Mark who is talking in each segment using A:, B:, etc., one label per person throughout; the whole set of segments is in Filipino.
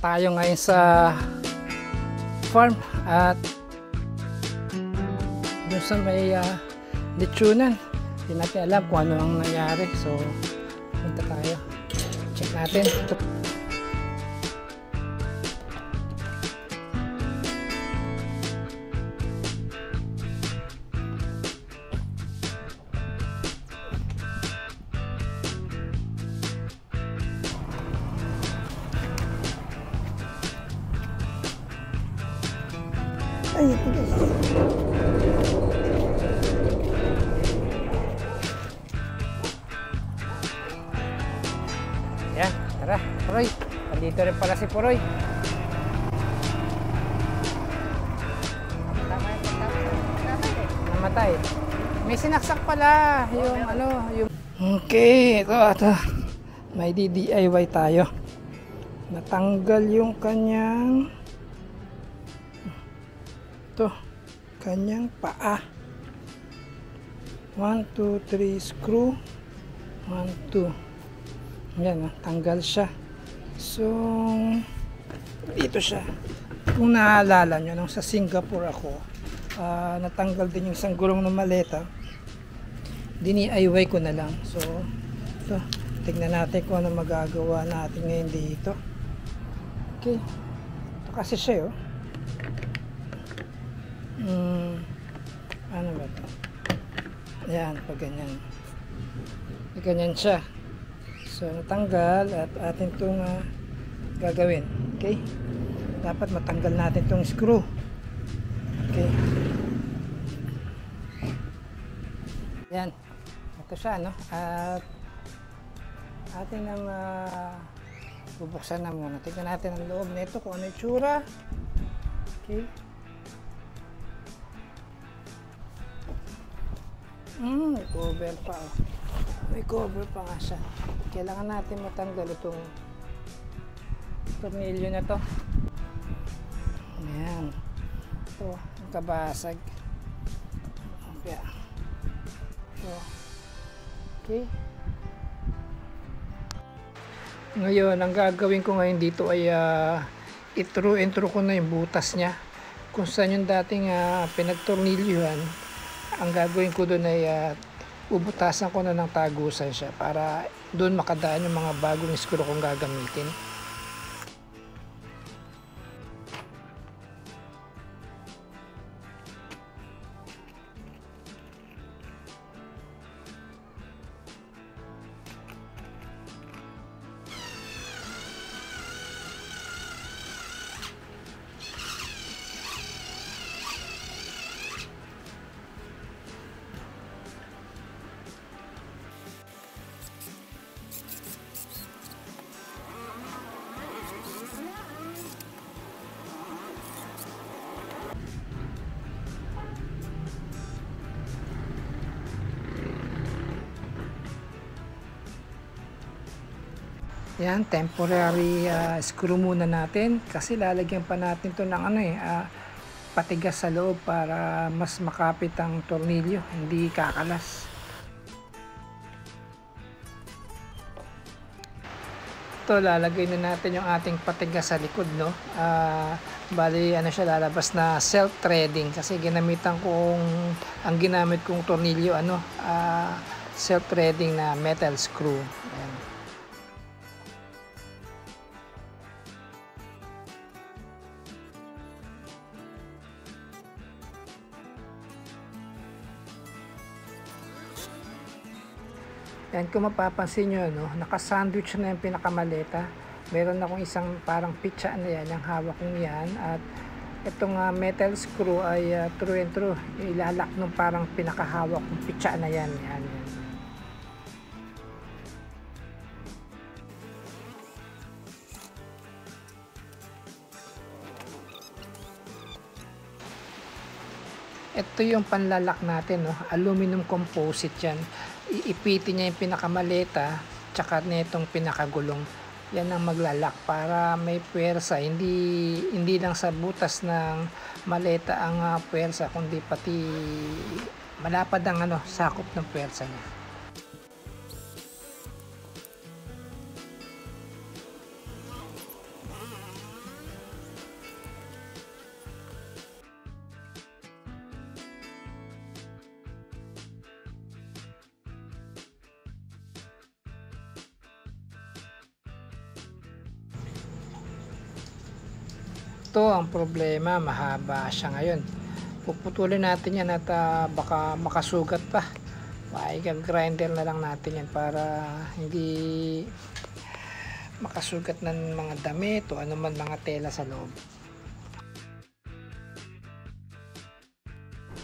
A: tayo ngayon sa farm at dun sa may lechonan. Hindi natin alam kung ano ang nangyari, so punta tayo, check natin. Ay, yan, tara, Puroy. Nandito rin pala si Puroy. Namatay. May sinaksak pala yung ano, yung... Okay, ito. May DIY tayo. Natanggal yung kanyang kanyang paa. 1, 2, 3 screw. 1, 2. Yan, tanggal siya. So dito siya. Kung naalala nyo, nung sa Singapore ako, natanggal din yung isang gulong ng maleta. DIY ko na lang. So ito, tignan natin kung ano magagawa natin ngayon dito. Okay, ito kasi siya, oh. Ano ba ito? Ayan, pag ganyan. Pag ganyan siya. So, natanggal at atin itong gagawin. Okay? Dapat matanggal natin itong screw. Okay? Ayan. Ito siya, no? At atin ang bubuksan na muna. Tignan natin ang loob nito kung ano yung tsura. Okay? May cover pa, oh. May cover pa nga siya. Kailangan natin matanggal itong tornilyo na to. Ayan. Ito, ang kabasag. Okay. So, okay. Ngayon, ang gagawin ko ngayon dito ay i-through ko na yung butas niya. Kung saan yung dating pinagtornilyuhan, ang gagawin ko doon ay ubutasan ko na ng tagusan siya para doon makadaan yung mga bagong screw kong gagamitin. Yan, temporary screw muna natin kasi lalagyan pa natin to ng patigas sa loob para mas makapit ang tornilyo, hindi kakalas. Ito, lalagay na natin yung ating patigas sa likod, no? Bali, siya, lalabas na self-threading kasi ginamitan kong, ang ginamit kong tornilyo, self-threading na metal screw. Ayan. Yan, kung mapapansin nyo, no, nakasandwich na yung pinakamaleta. Meron akong isang parang pitsa na yan, yung hawak kong yan. At itong metal screw ay through and through. Ilalak nung parang pinakahawak kong pitsa na yan. Yan. Ito yung panlalak natin, no? Aluminum composite yan. Iipitin niya yung pinakamaleta tsaka nitong pinakagulong. Yan ang maglalak para may puwersa. Hindi lang sa butas ng maleta ang puwersa, kundi pati malapad ang sakop ng puwersa niya. Ito ang problema, mahaba siya ngayon. Puputulin natin yan at baka makasugat pa. Grinder na lang natin yan para hindi makasugat ng mga damit o anuman mga tela sa loob.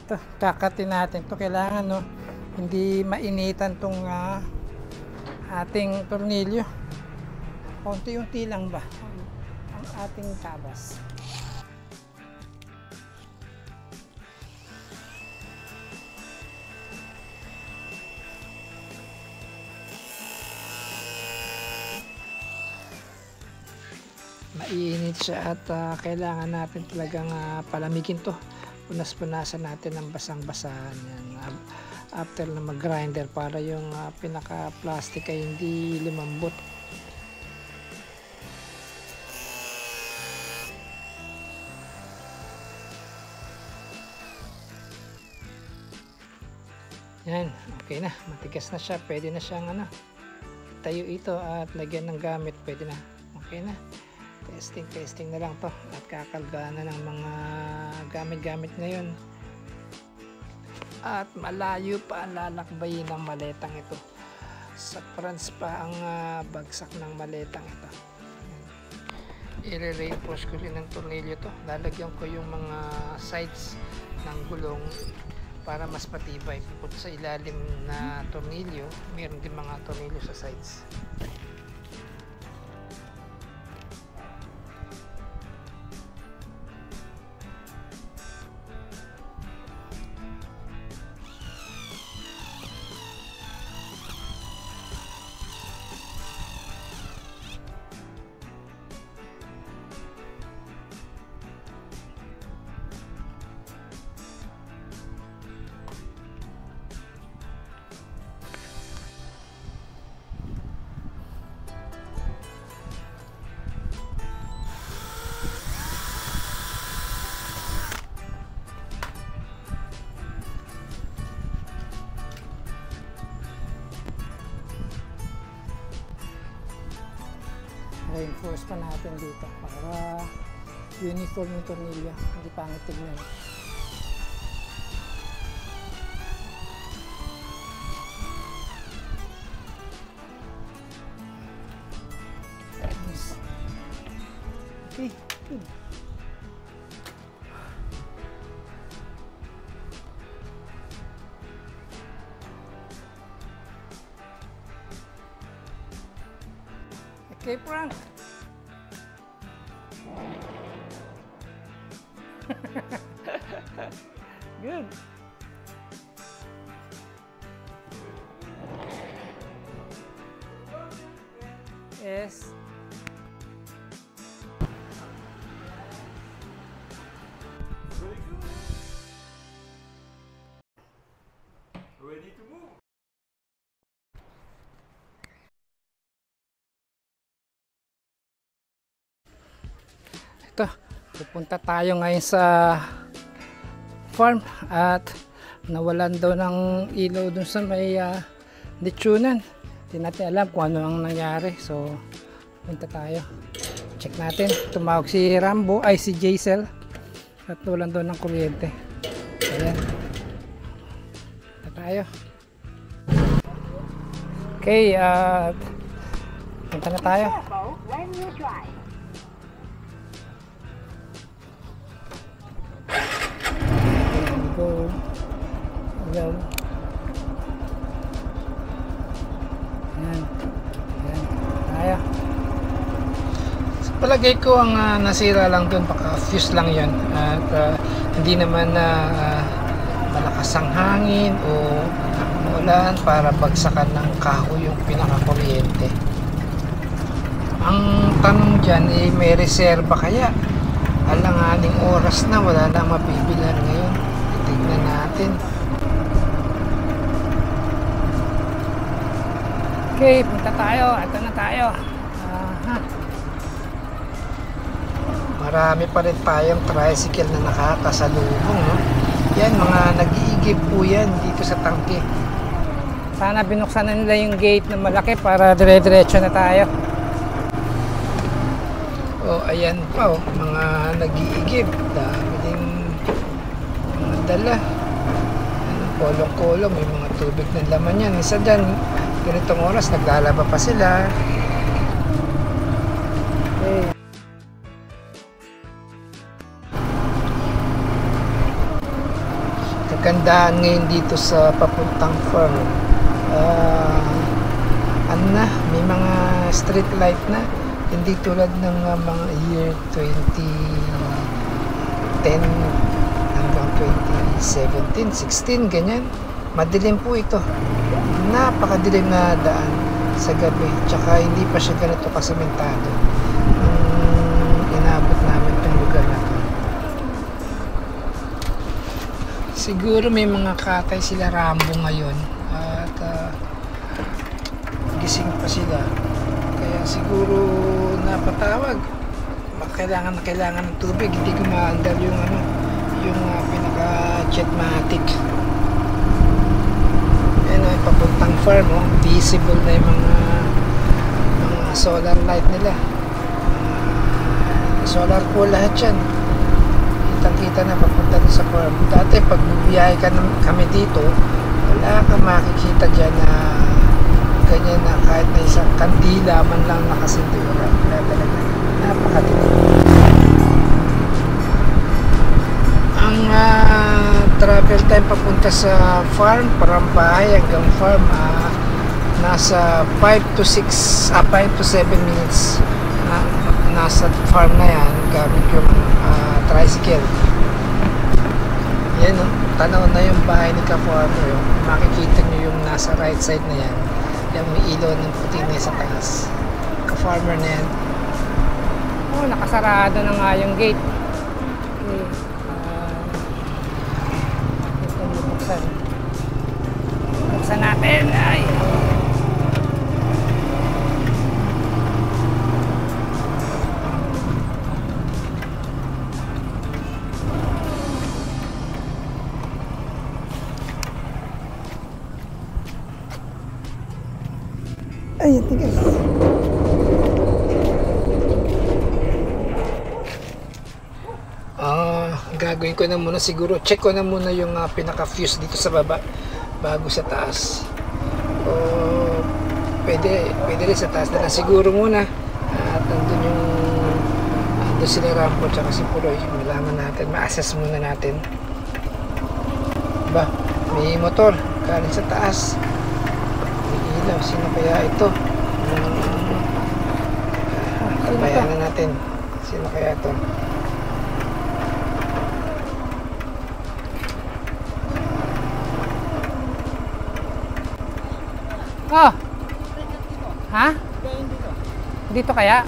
A: Ito, kakatin natin ito. Kailangan no, hindi mainitan tong ating tornilyo. Unti-unti lang ba ang ating tabas. Mainit siya at kailangan natin talagang palamigin to. Punas-punasan natin ng basang-basahan yan after na mag-grinder para yung pinaka-plastic ay hindi lumambot. Yan, okay na, matigas na siya, pwede na siyang tayo ito at lagyan ng gamit, pwede na, okay na. Testing na lang to at kakalga na ng mga gamit ngayon at malayo pa ang lalakbayin ng maletang ito. Sa France pa ang bagsak ng maletang ito. I-reinforce ko rin ng tornilyo to, lalagyan ko yung mga sides ng gulong para mas patibay. Bukod sa ilalim na tornilyo, meron din mga tornilyo sa sides. Reinforce pa natin dito para uniform yung tornilyo, hindi pangit tignan. Okay, good. Okay, Frank. Good. Yes.
B: Very good. Ready to move.
A: Ito, pupunta tayo ngayon sa farm at nawalan daw ng ilaw dun sa may lechonan. Hindi natin alam kung ano ang nangyari, so punta tayo, check natin. Tumawag si Rambo, ay si Jaisel, at nawalan daw ng kuryente. Ayan, punta tayo. Okay, punta na tayo. Go. Ayan. Ayan. Ayan. Tayo. Sa palagay ko ang nasira lang dun, baka fuse lang yun. At hindi naman malakas ang hangin o umulan para bagsakan ng kahoy yung pinakakuryente. Ang tanong dyan, may reserba kaya? Alanganing oras na, wala na mabibilan ngayon. Tignan natin. Okay, punta tayo. Ito na tayo. Marami pa rin tayong tricycle na nakakasalubong, no? Yan, mga nag-iigib po yan dito sa tangke. Sana binuksan na nila yung gate na malaki para dire-diretso na tayo. Oh, ayan pa oh, mga nag-iigib. Dami din mga dala. Kolong-kolong, may mga tubig ng laman yan. Isa dyan, ganitong oras, naglalaba pa sila. Okay. Kagandaan ngayon dito sa papuntang farm. Ano na, may mga street light na. Hindi tulad ng mga year 2010 hanggang 2017, 16, ganyan. Madilim po ito. Napakadilim na daan sa gabi. Tsaka hindi pa siya ganito kasementado. Inabot namin itong lugar na to. Siguro may mga katay sila Rambo ngayon. At gising pa sila. Kaya siguro napatawag. Kailangan ng tubig. Hindi kumaandar yung pinaka-jetmatic. Ayan ay papuntang farm, oh. Visible na yung mga solar light nila. Solar po lahat yan. Kitang-kita na papunta sa farm. Dati pag bubiyahe kami dito, wala kang makikita dyan na ganyan na kahit na isang kandila man lang nakasindura. Wala talaga. Napakatinig. Ang travel time papunta sa farm, parang bahay hanggang farm, nasa 5 to 7 minutes nasa farm na yan gamit yung tricycle. Yan o, tanaw na yung bahay ni ka-farmer. Makikita nyo yung nasa right side na yan, yung may ilaw ng puti na sa taas. Ka-farmer na yan. Oh, nakasarado na nga yung gate. Okay. Buksan natin. Ay. Ay, tigas. Gagawin ko na muna siguro, check ko na muna yung pinaka-fuse dito sa baba bago sa taas. Pwede rin sa taas na lang siguro muna. At nandun sila Rambo tsaka si Puroy. Malaman natin, ma-assess muna natin. Ba, may motor galing sa taas, may ilaw. Sino kaya ito? Tabayanan natin. Sino kaya ito? Oh. Ha? Dito kaya?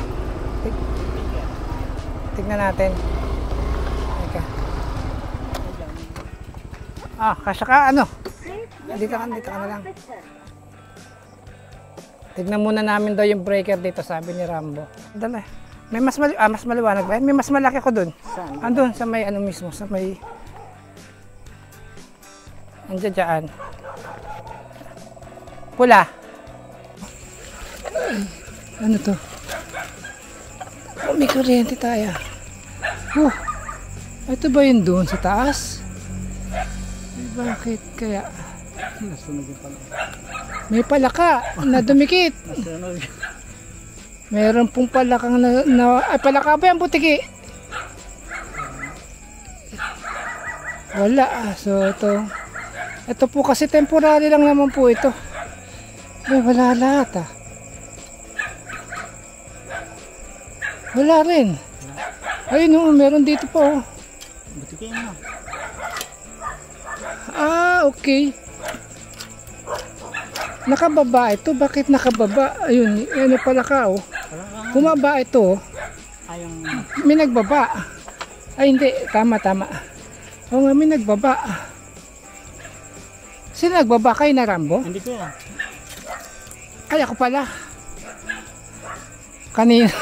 A: Tignan natin. Teka. Kasya ka ano? Dito ka na lang. Tignan muna namin daw yung breaker dito, sabi ni Rambo. Dala. May mas maliwanag ba? May mas malaki ko dun. Andun sa may ano mismo, sa may andiyan dyan. Pula. Ano to? Oh, may kuryente tayo. Ito ba yun doon sa taas? Bakit kaya? May palaka na dumikit. Meron pong palakang ay, palaka ba yung butiki? Wala. So ito po kasi temporary lang naman po ito. Ay, wala lahat Wala rin. Ayun meron dito po.
C: Butikin mo.
A: Okay. Nakababa ito. Bakit nakababa? Ayun, ano pala ka Bumaba ito. May nagbaba. Ay hindi, tama. Oo nga, may nagbaba. Sino nagbaba? Kayo na Rambo?
C: Hindi ko yan.
A: Ay, ako pala. Kanina.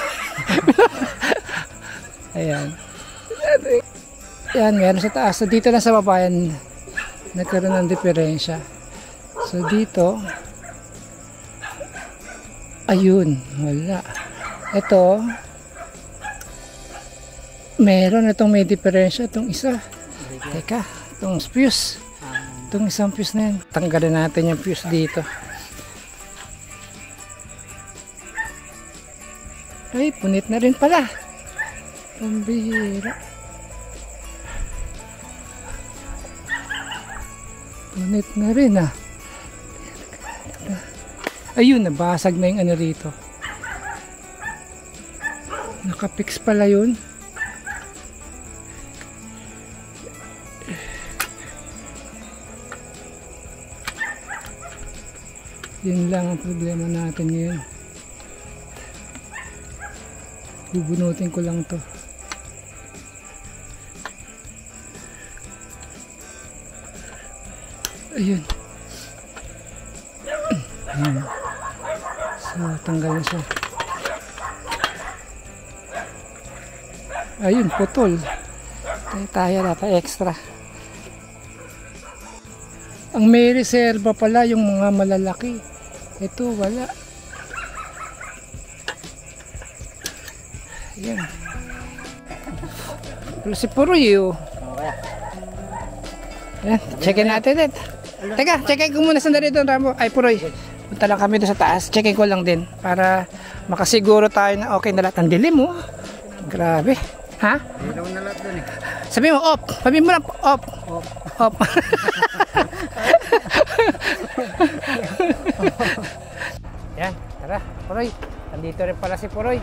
A: Ayan. Ayan, meron sa taas. So, dito lang sa baba yan, nagkaroon ng diferensya. So, dito, ayun, wala. Ito, Meron itong may diferensya itong isa. Teka, itong fuse. Itong isang fuse na yan. Tanggalin natin yung fuse dito. Ay, punit na rin pala. Pambihira. Punit na rin ah. Ayun, nabasag na yung ano rito. Nakapix pala yun. Yun lang ang problema natin ngayon. Bubunutin ko lang to. Ayun. Ayun. So, tanggal na siya. Ayun, putol. Tayo data extra. Ang may reserva pala yung mga malalaki. Ito, wala. Ayan. Pero si Puroy, oh. Ayan, checkin natin din. Teka, checkin ko muna sandali doon, Rambo. Ay, Puroy. Punta lang kami doon sa taas. Checkin ko lang din. Para makasiguro tayo na okay na lahat. Ang dilim, oh. Grabe. Ha?
C: Ilaw na lahat doon eh.
A: Sabi mo, off. Sabi mo lang, off. Off. Yan, tara, Puroy. Nandito rin pala si Puroy.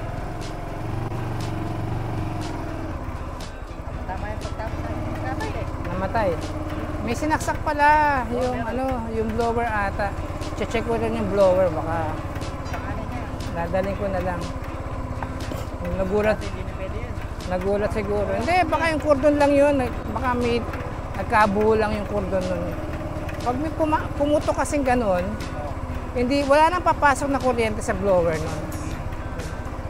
C: Tama yung pagtapos eh.
A: Namatay. May sinaksak pala yung yung blower ata. Check ko rin yung blower, baka dadalhin ko na lang. Yung nagulat siguro. Hindi, baka yung cordon lang yun. Baka may nagkabuo lang yung cordon nun. Pag may pumutok kasing ganun, wala nang papasok na kuryente sa blower nun.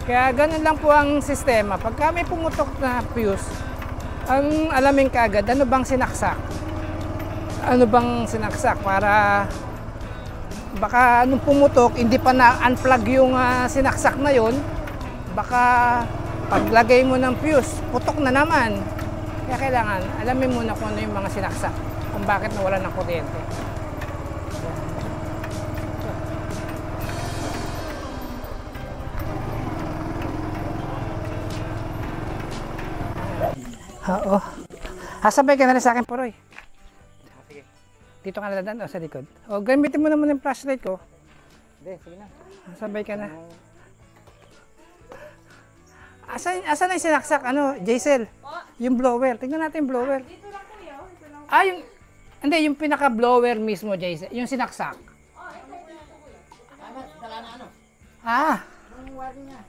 A: Kaya ganun lang po ang sistema. Pagka may pumutok na fuse, ang alamin kaagad, ano bang sinaksak? Ano bang sinaksak? Para baka nung pumutok, hindi pa na-unplug yung sinaksak na yun, baka paglagay mo ng fuse, putok na naman. Kaya kailangan, alamin muna kung ano yung mga sinaksak, kung bakit nawala ng kuryente. Oo. Sabay ka na rin sa akin, Puroy.
C: Sige.
A: Dito ka naladan o sa likod? O, gamitin mo naman yung flashlight ko.
C: Hindi, sige na.
A: Sabay ka na. Asan na yung sinaksak? Ano, Jaisel? Yung blower. Tingnan natin yung blower.
D: Dito lang kuya, ito lang.
A: Yung... Hindi, yung pinaka-blower mismo, Jaisel. Yung sinaksak.
D: Ito kuya.
C: Dala na ano? Ang wari niya.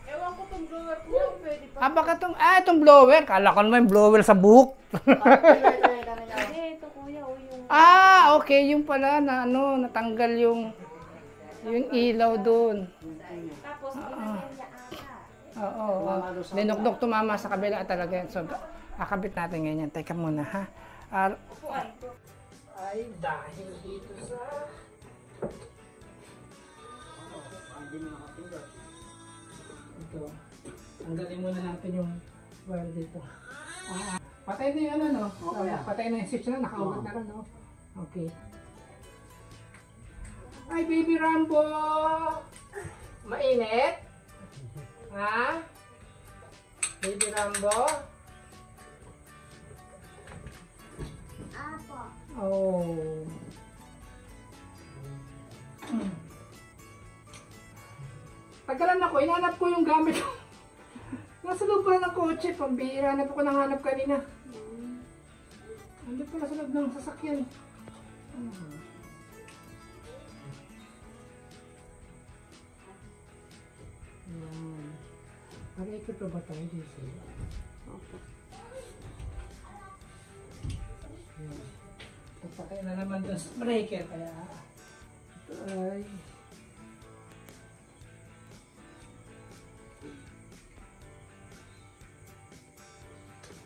D: Ewan ko itong blower kuya, pwede pa.
A: Baka itong blower. Kala ko naman yung blower sa buhok.
D: Hindi, ito kuya, o yung...
A: Okay. Yung pala na natanggal yung ilaw doon.
D: Tapos,
A: Oo. Dinukdok tumama sa kabila talaga yan. So, kakabit natin ganyan. Teka muna, ha? Ay, dahil dito sa... Ito. Tanggalin muna natin yung wire dito. Patay na yung no? Patay na yung switch na. Nakaugat na rin, no? Okay. Ay, baby Rambo! Mainit? Ha? Baby Rambo?
D: Apo.
A: Oh. Tagalan ako, inanap ko yung gamit ko. Nasa loob pala ng kotse, pambihira na po ko nanghanap kanina. Andun pala sa loob ng sasakyan. Nag-ikot pa ba tayo dito? Opo. Papakay na naman doon sa breaker, kaya ito ay...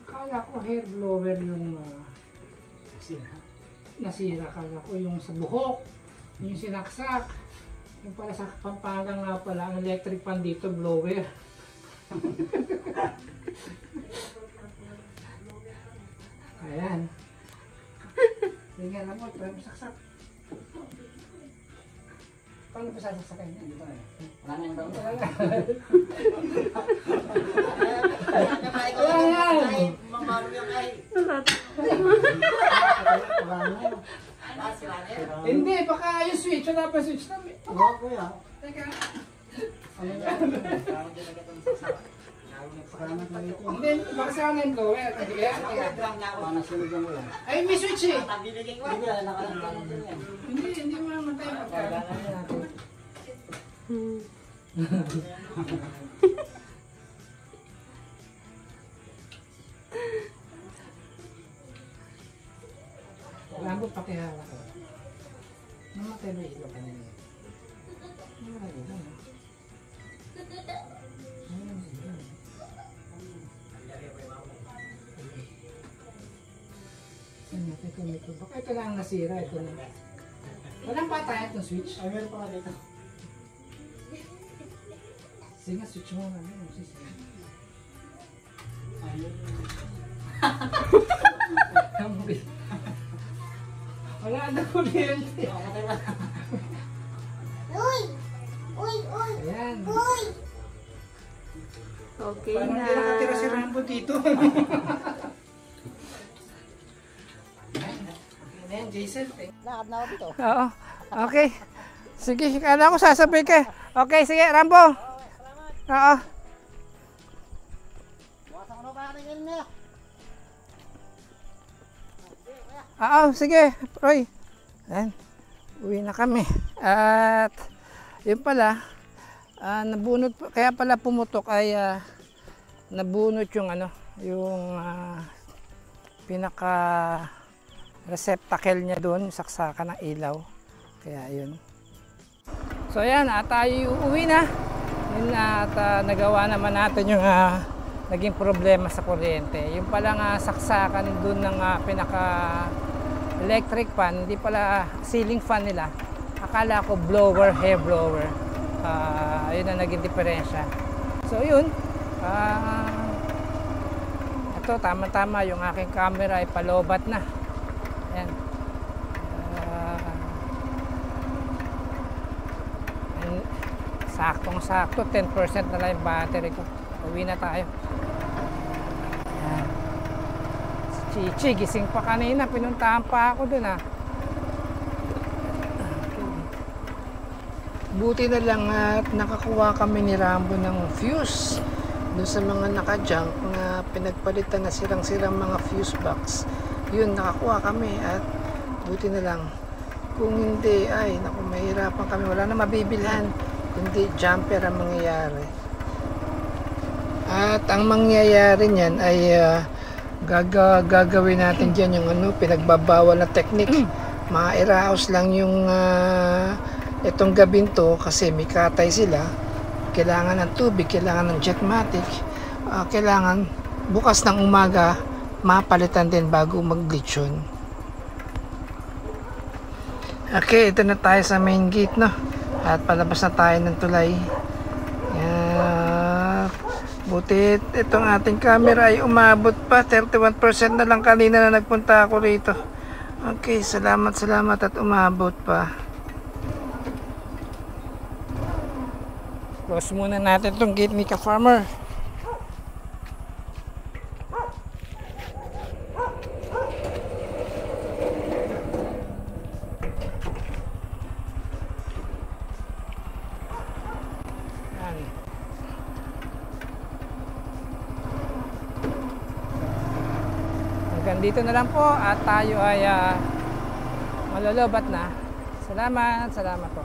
A: Akala ko hair blower yung nasira. Akala ko yung sa buhok, yung sinaksak. Yung pala sa Pampanga nga pala, ang electric fan dito, blower. Ayan. Tingnan lang mo, try mo saksak. Paano ba sasaksakin yan? Ito eh.
C: Wala na yung daw.
A: Ayan!
C: Mamalo yung ay.
A: Hindi, baka yung switch. Wala pa switch namin.
C: Oo, kuya.
A: Teka.
C: Ano yan? Salamat na ito.
A: Hindi, baka sa akin ko. Hindi kaya.
C: Paano sunod yung kuya?
A: Ay, may switch eh.
C: Hindi, nakalantan din yan.
A: Hindi mo mamatay pagka. Lambo pakihala ko. Mamatay ba ilo ka nila? Mamatay ilo na. Saan natin kung ito? Baka ito lang ang nasira. Ito na. Walang patay itong switch.
C: Ay, meron pa nga dito.
A: Sige nga, switch mo nga.
C: Ayun.
A: Wala na kuryente. Ayan.
D: Okay
A: Parang
D: na.
A: hindi nakatira si Rambo dito. Ayan, Jason.
C: Lakad na ako dito.
A: Oo. Okay. Sige, kala ko sasabihin ka. Okay, sige, Rambo. Oo.
C: Bukas ako na pa rin niya.
A: Oo, sige, Roy. Ayan. Uwi na kami. At yun pala, nabunot, kaya pala pumutok ay nabunot yung ano, yung pinaka receptacle niya doon, saksakan ng ilaw. Kaya yun. So ayan, tayo uuwi na. Yun, at nagawa naman natin yung naging problema sa kuryente. Yung palang saksakan doon ng pinaka electric fan, hindi pala ceiling fan nila. Akala ko blower, hair blower. Yun ang naging diferensya. So yun, ito tama-tama yung aking camera ay palobat na. Ayan. Saktong-sakto, 10% na lang yung battery ko. Uwi na tayo. Ayan. Si Chichi, gising pa kanina. Pinuntahan pa ako dun Buti na lang at nakakuha kami ni Rambo ng fuse doon sa mga naka-junk na pinagpalitan na sirang-sirang mga fuse box. Yun, nakakuha kami at buti na lang. Kung hindi, ay, naku, mahirapan kami. Wala na mabibilhan, kundi jumper ang mangyayari. At ang mangyayari niyan ay gagawin natin dyan yung pinagbabawal na technique. Mairaos lang yung itong gabing to kasi may katay sila. Kailangan ng tubig, kailangan ng jetmatic, kailangan bukas ng umaga mapalitan din bago mag-bleach yun. Okay, ito na tayo sa main gate, no? At palabas na tayo ng tulay. Buti itong ating camera ay umabot pa. 31% na lang kanina na nagpunta ako rito. Okay, salamat at umabot pa. Close muna natin itong gate ni Ka-Farmer. Hanggang dito na lang po at tayo ay malolobat na. Salamat po.